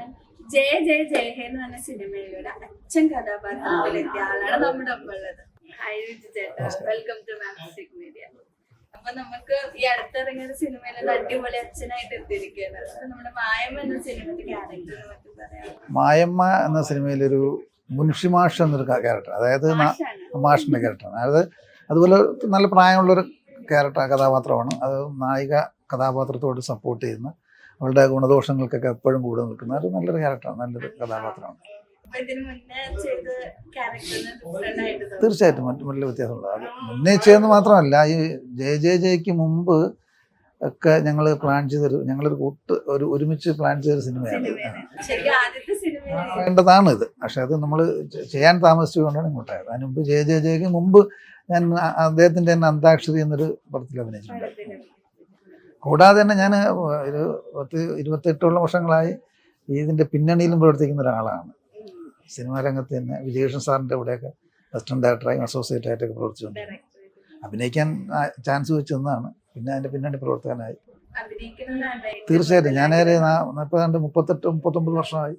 ഞാൻ ജയ ജയ ജയ ഹേ എന്ന് പറഞ്ഞ സിനിമയിലൂടെ അച്ഛൻ കഥാപാത്രത്തിലെത്തിയ ആളാണ് നമ്മുടെ ഒപ്പം ഉള്ളത്. ഹായ് രുചി ചേട്ടാ, വെൽക്കം ടു മാജിക് മീഡിയ. അപ്പൊ നമുക്ക് ഈ അടുത്തിറങ്ങിയ സിനിമയിൽ ഒരു അടിപൊളി അച്ഛനായിട്ട് എത്തിയിരിക്കുകയാണ്. അപ്പൊ നമ്മുടെ മായമ്മ എന്ന സിനിമയുടെ ക്യാരക്ടറിനെ പറ്റി പറയാം. മായമ്മ എന്ന സിനിമയിലൊരു മുൻഷി മാഷ് എന്നൊരു ക്യാരക്ടർ, അതായത് മാഷിൻ്റെ ക്യാരക്ടറാണ്. അതായത് അതുപോലെ നല്ല പ്രായമുള്ളൊരു കഥാപാത്രമാണ്. അത് നായിക കഥാപാത്രത്തോട് സപ്പോർട്ട് ചെയ്യുന്ന, അവളുടെ ഗുണദോഷങ്ങൾക്കൊക്കെ എപ്പോഴും കൂടെ നിൽക്കുന്ന ഒരു നല്ലൊരു ക്യാരക്ടറാണ്, നല്ലൊരു കഥാപാത്രമാണ്. തീർച്ചയായിട്ടും മറ്റു വലിയ വ്യത്യാസമുണ്ട്. അത് മുന്നേ ചെയ്തെന്ന് മാത്രമല്ല, ഈ ജയ ജയ ജയ്ക്ക് മുമ്പ് ഒക്കെ ഞങ്ങൾ പ്ലാൻ ചെയ്തൊരു, ഞങ്ങളൊരു ഒരുമിച്ച് പ്ലാൻ ചെയ്തൊരു സിനിമയാണ്. വേണ്ടതാണ് ഇത്. പക്ഷെ അത് നമ്മൾ ചെയ്യാൻ താമസിച്ചുകൊണ്ടാണ് ഇങ്ങോട്ടായത്. അതിന് മുമ്പ് ജയ ജയ ജയ്ക്ക് മുമ്പ് ഞാൻ അദ്ദേഹത്തിൻ്റെ തന്നെ അന്താക്ഷരി എന്നൊരു പടത്തിൽ അഭിനയിച്ചിട്ടുണ്ട്. കൂടാതെ തന്നെ ഞാൻ ഒരു 28 വർഷങ്ങളായി ഇതിൻ്റെ പിന്നണിയിലും പ്രവർത്തിക്കുന്ന ഒരാളാണ്. സിനിമാ രംഗത്ത് തന്നെ വിജയകൃഷ്ണൻ സാറിൻ്റെ കൂടെയൊക്കെ അസിസ്റ്റന്റ് ഡയറക്ടറായും അസോസിയേറ്റ് ആയിട്ടൊക്കെ പ്രവർത്തിച്ചുകൊണ്ട് അഭിനയിക്കാൻ ചാൻസ് വെച്ച് തന്നതാണ്. പിന്നെ അതിൻ്റെ പിന്നണി പ്രവർത്തകനായി. തീർച്ചയായിട്ടും ഞാനൊരു 38-39 വർഷമായി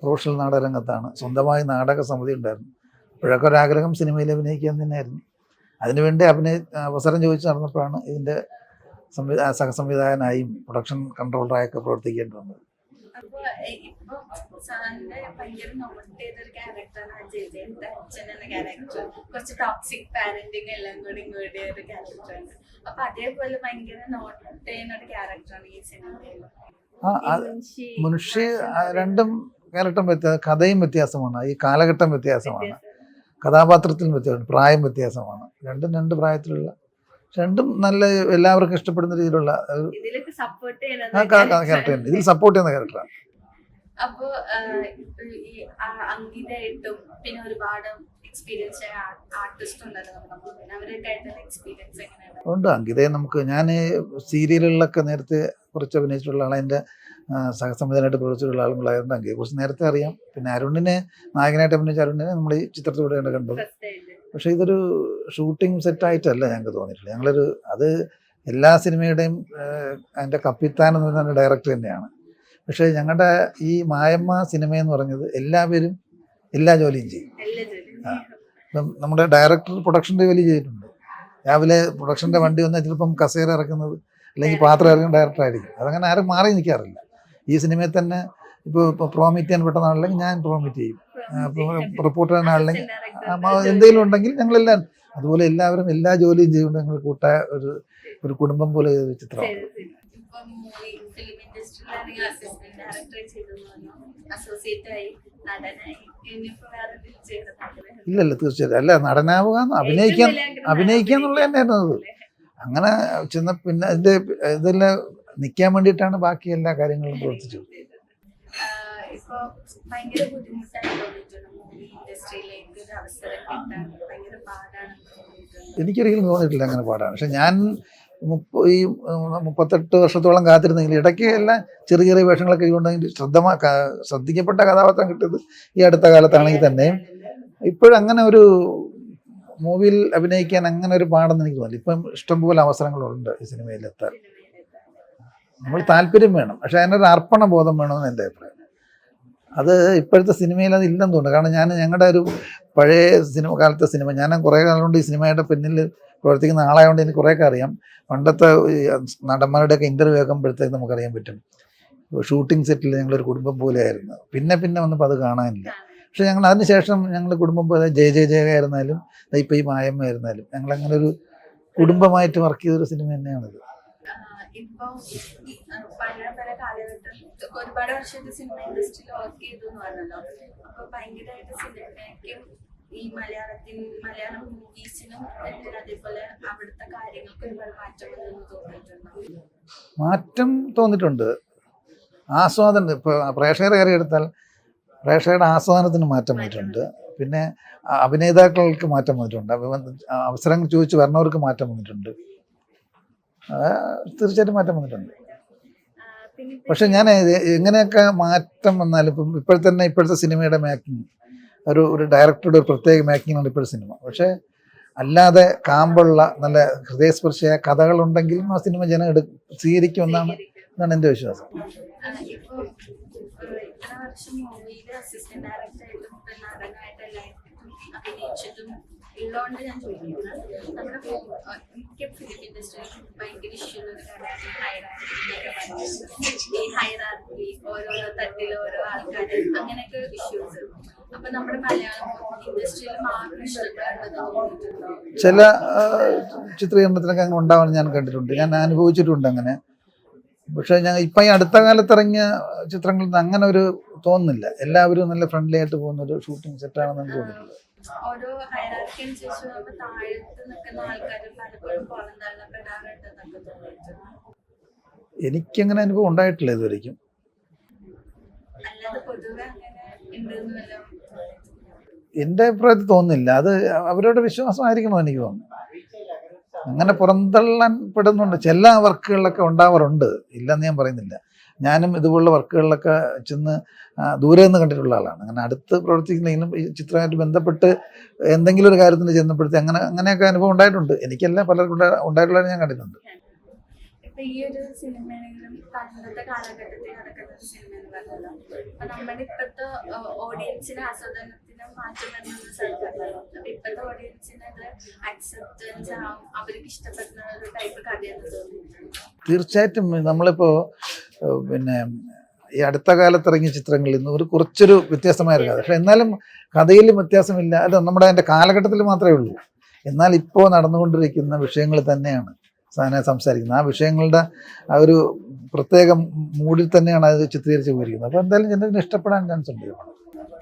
പ്രൊഫഷണൽ നാടകരംഗത്താണ്. സ്വന്തമായി നാടക സമിതി ഉണ്ടായിരുന്നു. ഇപ്പോഴൊക്കെ ഒരാഗ്രഹം സിനിമയിൽ അഭിനയിക്കാൻ തന്നെയായിരുന്നു. അതിനുവേണ്ടി അവസരം ചോദിച്ച് നടന്നപ്പോഴാണ് ഇതിൻ്റെ സഹസംവിധായകനായും പ്രൊഡക്ഷൻ കൺട്രോളറായൊക്കെ പ്രവർത്തിക്കേണ്ടി വന്നത്. മുൻഷി രണ്ടും ക്യാരക്ടറും കഥയും വ്യത്യാസമാണ്, ഈ കാലഘട്ടം വ്യത്യാസമാണ്, കഥാപാത്രത്തിലും വ്യത്യാസമാണ്, പ്രായം വ്യത്യാസമാണ്. രണ്ടും രണ്ട് പ്രായത്തിലുള്ള, രണ്ടും നല്ല എല്ലാവർക്കും ഇഷ്ടപ്പെടുന്ന രീതിയിലുള്ള ക്യാരക്ടറാണ്. ഇതിൽ സപ്പോർട്ട് ചെയ്യുന്ന ക്യാരക്ടറാണ്. അപ്പോ ഈ അങ്കിതയായിട്ടും പിന്നെ ഒരുപാട് എക്സ്പീരിയൻസ് ആർട്ടിസ്റ്റ് ഉണ്ട്. അങ്കിതയെ ഞാൻ സീരിയലുകളിലൊക്കെ നേരത്തെ കുറച്ച് അഭിനയിച്ചിട്ടുള്ള ആളെ, എൻ്റെ സഹസംവിധാനമായിട്ട് പ്രവർത്തിച്ചിട്ടുള്ള ആളുകളായിരുന്നു. അങ്കിയെ കുറിച്ച് നേരത്തെ അറിയാം. പിന്നെ അരുണിനെ നായകനായിട്ട് അഭിനയിച്ച അരുണിനെ നമ്മൾ ഈ ചിത്രത്തിലൂടെയാണ് കണ്ടത്. പക്ഷേ ഇതൊരു ഷൂട്ടിംഗ് സെറ്റായിട്ടല്ല ഞങ്ങൾക്ക് തോന്നിയിട്ടില്ല. അത് എല്ലാ സിനിമയുടെയും അതിൻ്റെ കപ്പിത്താൻ എന്ന് പറയുന്ന ഡയറക്ടർ തന്നെയാണ്. പക്ഷേ ഞങ്ങളുടെ ഈ മായമ്മ സിനിമയെന്ന് പറഞ്ഞത് എല്ലാവരും എല്ലാ ജോലിയും ചെയ്യും. ഇപ്പം നമ്മുടെ ഡയറക്ടർ പ്രൊഡക്ഷൻ്റെ ജോലി ചെയ്തിട്ടുണ്ട്. രാവിലെ പ്രൊഡക്ഷൻ്റെ വണ്ടി വന്നാൽ ചിലപ്പം കസേര ഇറക്കുന്നത് അല്ലെങ്കിൽ പാത്രം ഇറക്കുന്ന ഡയറക്ടറായിരിക്കും. അതങ്ങനെ ആരും മാറി നിൽക്കാറില്ല. ഈ സിനിമയിൽ തന്നെ ഇപ്പോൾ പ്രോമിറ്റ് ചെയ്യാൻ പെട്ടെന്നാണെങ്കിൽ ഞാൻ പ്രോമിറ്റ് ചെയ്യും. റിപ്പോർട്ടർ ആണെങ്കിൽ എന്തെങ്കിലും ഉണ്ടെങ്കിൽ ഞങ്ങളെല്ലാം അതുപോലെ എല്ലാവരും എല്ലാ ജോലിയും ചെയ്യുകൊണ്ട് ഞങ്ങൾ കൂട്ടായ ഒരു കുടുംബം പോലെ ഒരു ചിത്രമാണ്. ഇല്ലല്ല, തീർച്ചയായിട്ടും അല്ല. നടനാവുക, അഭിനയിക്കാന്നുള്ള തന്നെയായിരുന്നു അത്. അങ്ങനെ ചെന്ന പിന്നെ ഇതെല്ലാം നിൽക്കാൻ വേണ്ടിയിട്ടാണ് ബാക്കി എല്ലാ കാര്യങ്ങളും പ്രവർത്തിച്ചത്. എനിക്കൊരിക്കലും തോന്നിയിട്ടില്ല അങ്ങനെ പാടാണ്. പക്ഷെ ഞാൻ ഈ 38 വർഷത്തോളം കാത്തിരുന്നെങ്കിൽ ഇടയ്ക്ക് എല്ലാം ചെറിയ ചെറിയ വേഷങ്ങളൊക്കെ ചെയ്തുകൊണ്ടെങ്കിൽ ശ്രദ്ധിക്കപ്പെട്ട കഥാപാത്രം കിട്ടിയത് ഈ അടുത്ത കാലത്താണെങ്കിൽ തന്നെയും ഇപ്പോഴങ്ങനെ ഒരു മൂവിയിൽ അഭിനയിക്കാൻ അങ്ങനെ ഒരു പാടെന്ന് എനിക്ക് തോന്നി. ഇപ്പം ഇഷ്ടംപോലെ അവസരങ്ങളുണ്ട് ഈ സിനിമയിലെത്താൻ. നമ്മൾ താല്പര്യം വേണം, പക്ഷെ അതിനൊരു അർപ്പണ ബോധം വേണമെന്ന് എൻ്റെ അഭിപ്രായം. അത് ഇപ്പോഴത്തെ സിനിമയിൽ അത് ഇല്ലെന്ന് തോന്നുന്നു. കാരണം ഞങ്ങളുടെ ഒരു പഴയ കാലത്തെ സിനിമ, ഞാൻ കുറേ കാലം കൊണ്ട് ഈ സിനിമയുടെ പിന്നിൽ പ്രവർത്തിക്കുന്ന ആളായതുകൊണ്ട് എനിക്ക് കുറേയൊക്കെ അറിയാം. പണ്ടത്തെ നടന്മാരുടെയൊക്കെ ഇൻ്റർവ്യൂ ആക്കുമ്പോഴത്തേക്ക് നമുക്കറിയാൻ പറ്റും. ഷൂട്ടിംഗ് സെറ്റിൽ ഞങ്ങളൊരു കുടുംബം പോലെയായിരുന്നു. പിന്നെ വന്നപ്പോൾ അത് കാണാനില്ല. പക്ഷെ ഞങ്ങൾ അതിനുശേഷം ഞങ്ങൾ കുടുംബം പോലെ ജയ ജയ ജയ ആയിരുന്നാലും ഇപ്പോൾ ഈ മായമ്മ ആയിരുന്നാലും ഞങ്ങളങ്ങനെ ഒരു കുടുംബമായിട്ട് വർക്ക് ചെയ്തൊരു സിനിമ തന്നെയാണിത്. ഒരുപാട് വർഷത്തെ സിനിമ ഇൻഡസ്ട്രിയിൽ വർക്ക് ചെയ്തു എന്ന് പറഞ്ഞല്ലോ. അപ്പൊ ഭയങ്കരമായിട്ട് സിനിമയ്ക്കും ഈ മലയാളം മൂവീസിനും അതേപോലെ അവിടുത്തെ കാര്യങ്ങൾക്ക് ഒരുപാട് മാറ്റം തോന്നിയിട്ടുണ്ട്. ആസ്വാദനം ഇപ്പോൾ പ്രേക്ഷകരെ കയറി എടുത്താൽ പ്രേക്ഷകരുടെ ആസ്വാദനത്തിന് മാറ്റം വന്നിട്ടുണ്ട്. പിന്നെ അഭിനേതാക്കൾക്ക് മാറ്റം വന്നിട്ടുണ്ട്. അവസരങ്ങൾ ചോദിച്ച് വരണവർക്ക് മാറ്റം വന്നിട്ടുണ്ട്. തീർച്ചയായിട്ടും മാറ്റം വന്നിട്ടുണ്ട്. പക്ഷെ ഞാൻ എങ്ങനെയൊക്കെ മാറ്റം വന്നാലും ഇപ്പം ഇപ്പോഴത്തെ സിനിമയുടെ മേക്കിംഗ് ഒരു ഡയറക്ടറുടെ ഒരു പ്രത്യേക മേക്കിങ്ങാണ് ഇപ്പോഴത്തെ സിനിമ. പക്ഷേ അല്ലാതെ കാമ്പുള്ള നല്ല ഹൃദയസ്പർശിയായ കഥകളുണ്ടെങ്കിലും ആ സിനിമ ജനം സ്വീകരിക്കുമെന്നാണ് എന്നാണ് എൻ്റെ വിശ്വാസം. ഇപ്പൊ ഇത്ര വർഷം മൂവിയില് അസിസ്റ്റന്റ് ഡയറക്ടറായിട്ടും നടനായിട്ട് എല്ലായിട്ടും അഭിനയിച്ചിട്ടും ഉള്ളതുകൊണ്ട് ഞാൻ ചോദിക്കുന്നത്, നമ്മുടെ മിക്ക ഫിലിം ഇൻഡസ്ട്രിയിൽ ഭയങ്കര ഇഷ്യൂ ഉള്ള ഒരു കാര്യമാണ് ഹൈറാർക്കി. ഈ ഹൈറാർക്കി ഓരോരോ തട്ടിൽ ഓരോ ആൾക്കാർ അങ്ങനെയൊക്കെ ഇഷ്യൂസ്. അപ്പൊ നമ്മുടെ മലയാളം ഇൻഡസ്ട്രിയിൽ മാത്രം ഇഷ്ടപ്പെടുന്നത് ചില ചിത്രീകരണത്തിനൊക്കെ അങ്ങനെ ഉണ്ടാവാൻ ഞാൻ കണ്ടിട്ടുണ്ട്, ഞാൻ അനുഭവിച്ചിട്ടുണ്ട് അങ്ങനെ. പക്ഷെ ഞാൻ ഇപ്പം ഈ അടുത്ത കാലത്ത് ഇറങ്ങിയ ചിത്രങ്ങളിൽ നിന്ന് അങ്ങനെ ഒരു തോന്നുന്നില്ല. എല്ലാവരും നല്ല ഫ്രണ്ട്ലി ആയിട്ട് പോകുന്ന ഒരു ഷൂട്ടിംഗ് സെറ്റാണെന്ന് തോന്നുന്നില്ല. ഓരോ ഹൈറാർക്കി അനുസരിച്ച് നമ്മൾ താഴത്ത് നിൽക്കുന്ന ആൾക്കാർ പലപ്പോഴും പുറം തള്ളപ്പെടാറുണ്ടെന്നൊക്കെ തോന്നിയിട്ടുണ്ട്. എനിക്കങ്ങനെ അനുഭവം ഉണ്ടായിട്ടില്ല ഇതുവരെയ്ക്കും. അല്ലാതെ പൊതുവെ അങ്ങനെ ഉണ്ടെന്ന് വല്ലതും എൻ്റെ അഭിപ്രായത്തിൽ തോന്നുന്നില്ല. അത് അവരുടെ വിശ്വാസമായിരിക്കണം എനിക്ക് തോന്നുന്നു. അങ്ങനെ പുറന്തള്ളാൻ പെടുന്നുണ്ട്, ചില വർക്കുകളിലൊക്കെ ഉണ്ടാവാറുണ്ട്, ഇല്ലെന്ന് ഞാൻ പറയുന്നില്ല. ഞാനും ഇതുപോലുള്ള വർക്കുകളിലൊക്കെ ചെന്ന് ദൂരെ നിന്ന് കണ്ടിട്ടുള്ള ആളാണ്. അങ്ങനെ അടുത്ത് പ്രവർത്തിക്കുന്നതിനും ഈ ചിത്രമായിട്ട് ബന്ധപ്പെട്ട് എന്തെങ്കിലും ഒരു കാര്യത്തിന് ചെന്നപ്പെടുത്തി അങ്ങനെയൊക്കെ അനുഭവം ഉണ്ടായിട്ടുണ്ട്. എനിക്കല്ല, പലർക്കും ഉണ്ടായിട്ടുള്ളത് ഞാൻ കണ്ടിട്ടുണ്ട്. ഇപ്പൊ ഈ ഒരു സിനിമയാണെങ്കിലും പണ്ടത്തെ കാലഘട്ടത്തിൽ നടക്കുന്ന ഒരു സിനിമ എന്ന് പറഞ്ഞല്ലോ, അപ്പൊ നമ്മുടെ ഇപ്പോഴത്തെ ഓഡിയൻസിന് ആസ്വാദനത്തിന് മാറ്റം വരുന്ന സ്ഥലത്തല്ലോ. അപ്പൊ ഇപ്പോഴത്തെ ഓഡിയൻസിന് അത് അക്സെപ്റ്റൻസ് ആവും, അവർക്ക് ഇഷ്ടപ്പെടുന്ന ഒരു ടൈപ്പ് കഥയെന്ന് തോന്നിയിട്ടുണ്ട്. തീർച്ചയായിട്ടും നമ്മളിപ്പോൾ പിന്നെ ഈ അടുത്ത കാലത്ത് ഇറങ്ങിയ ചിത്രങ്ങളിൽ നിന്ന് കുറച്ചൊരു വ്യത്യസ്തമായ ഒരു കഥ, പക്ഷെ എന്നാലും കഥയിലും വ്യത്യാസമില്ല. അത് നമ്മുടെ അതിൻ്റെ കാലഘട്ടത്തിൽ മാത്രമേ ഉള്ളൂ. എന്നാൽ ഇപ്പോൾ നടന്നുകൊണ്ടിരിക്കുന്ന വിഷയങ്ങൾ തന്നെയാണ് സംസാരിക്കുന്നത്. ആ വിഷയങ്ങളുടെ ആ ഒരു പ്രത്യേക മൂഡിൽ തന്നെയാണ് അത് ചിത്രീകരിച്ച് പോയിരിക്കുന്നത്. അപ്പോൾ എന്തായാലും ജനത്തിന് ഇഷ്ടപ്പെടാൻ ചാൻസ് ഉണ്ട്.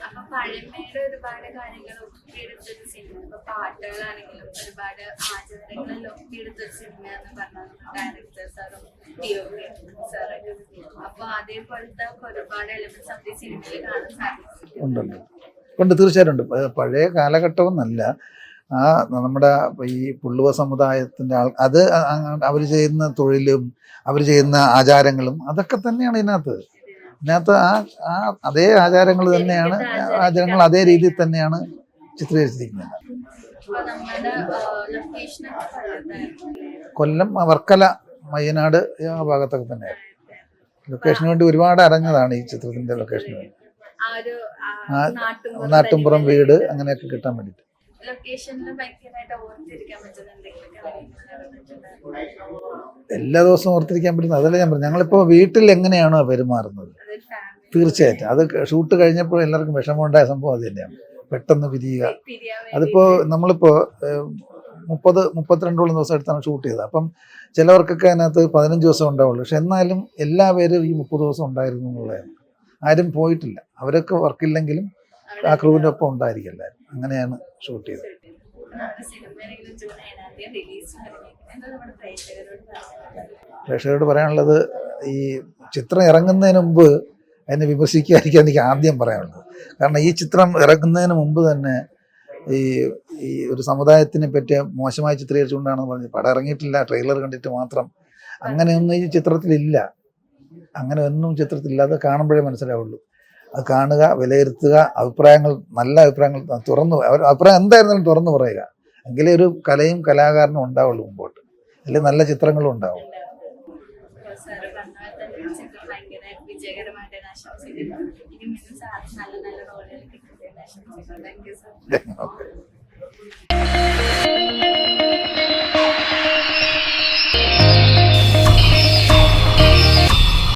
അപ്പൊ പഴമയുടെ ഒരുപാട് കാര്യങ്ങൾ ഒപ്പിയെടുത്തൊരു സിനിമ, ഇപ്പൊ പാട്ടുകളാണെങ്കിലും ഒരുപാട് ആചാരങ്ങളിൽ ഒപ്പിയെടുത്തൊരു സിനിമ എന്ന് പറഞ്ഞാൽ ഡയറക്ടർ സാറും സാറൊക്കെ. അപ്പൊ അതേപോലത്തെ ഒരുപാട് എലമെന്റ്സ് നമുക്ക് ഈ സിനിമയിൽ കാണാൻ സാധിക്കും. ഉണ്ട്, തീർച്ചയായിട്ടും ഉണ്ട്. പഴയ കാലഘട്ടമൊന്നല്ല, ആ നമ്മുടെ ഈ പുള്ളുവ സമുദായത്തിൻ്റെ അത് അവർ ചെയ്യുന്ന തൊഴിലും അവർ ചെയ്യുന്ന ആചാരങ്ങളും അതൊക്കെ തന്നെയാണ് ഇതിനകത്ത് ആ അതേ ആചാരങ്ങൾ തന്നെയാണ്, ആചാരങ്ങൾ അതേ രീതിയിൽ തന്നെയാണ് ചിത്രീകരിച്ചിരിക്കുന്നത്. കൊല്ലം, വർക്കല, മയ്യനാട് ആ ഭാഗത്തൊക്കെ തന്നെയാണ്. ലൊക്കേഷന് വേണ്ടി ഒരുപാട് അരഞ്ഞതാണ് ഈ ചിത്രത്തിൻ്റെ ലൊക്കേഷന് വേണ്ടി. നാട്ടുംപുറം വീട് അങ്ങനെയൊക്കെ കിട്ടാൻ വേണ്ടിയിട്ട്. എല്ലാ ദിവസവും ഓർത്തിരിക്കാൻ പറ്റുന്നത് അതല്ല ഞാൻ പറഞ്ഞു. ഞങ്ങളിപ്പോൾ വീട്ടിൽ എങ്ങനെയാണോ പെരുമാറുന്നത്, തീർച്ചയായിട്ടും അത് ഷൂട്ട് കഴിഞ്ഞപ്പോൾ എല്ലാവർക്കും വിഷമമുണ്ടായ സംഭവം അത് തന്നെയാണ്. പെട്ടെന്ന് പിരിയുക. അതിപ്പോൾ നമ്മളിപ്പോൾ 30-32 ദിവസം എടുത്താണ് ഷൂട്ട് ചെയ്തത്. അപ്പം ചിലവർക്കൊക്കെ അതിനകത്ത് 15 ദിവസം ഉണ്ടാവുള്ളൂ. പക്ഷെ എന്നാലും എല്ലാവരും ഈ 30 ദിവസം ഉണ്ടായിരുന്നു എന്നുള്ളതാണ്. ആരും പോയിട്ടില്ല. അവരൊക്കെ വർക്കില്ലെങ്കിലും ആ ക്രൂവിൻ്റെ ഒപ്പം ഉണ്ടായിരിക്കും എല്ലാവരും. അങ്ങനെയാണ് ഷൂട്ട് ചെയ്തത്. പ്രേക്ഷകരോട് പറയാനുള്ളത്, ഈ ചിത്രം ഇറങ്ങുന്നതിന് മുമ്പ് അതിനെ വിമർശിക്കാതിരിക്കാൻ എനിക്ക് ആദ്യം പറയാനുള്ളത്. കാരണം ഈ ചിത്രം ഇറങ്ങുന്നതിന് മുമ്പ് തന്നെ ഈ ഒരു സമുദായത്തിനെ പറ്റി മോശമായി ചിത്രീകരിച്ചുകൊണ്ടാണെന്ന് പറഞ്ഞ് പടം ഇറങ്ങിയിട്ടില്ല, ട്രെയിലർ കണ്ടിട്ട് മാത്രം. അങ്ങനെയൊന്നും ഈ ചിത്രത്തിലില്ല. അങ്ങനെ ഒന്നും ചിത്രത്തിലില്ല. അത് കാണുമ്പോഴേ മനസ്സിലാവുള്ളൂ. അത് കാണുക, വിലയിരുത്തുക, അഭിപ്രായങ്ങൾ, നല്ല അഭിപ്രായങ്ങൾ അഭിപ്രായം എന്തായിരുന്നാലും തുറന്നു പറയുക. എങ്കിലേ ഒരു കലയും കലാകാരനും ഉണ്ടാവുള്ളൂ മുമ്പോട്ട്, അല്ലെങ്കിൽ നല്ല ചിത്രങ്ങളും ഉണ്ടാവും. നല്ല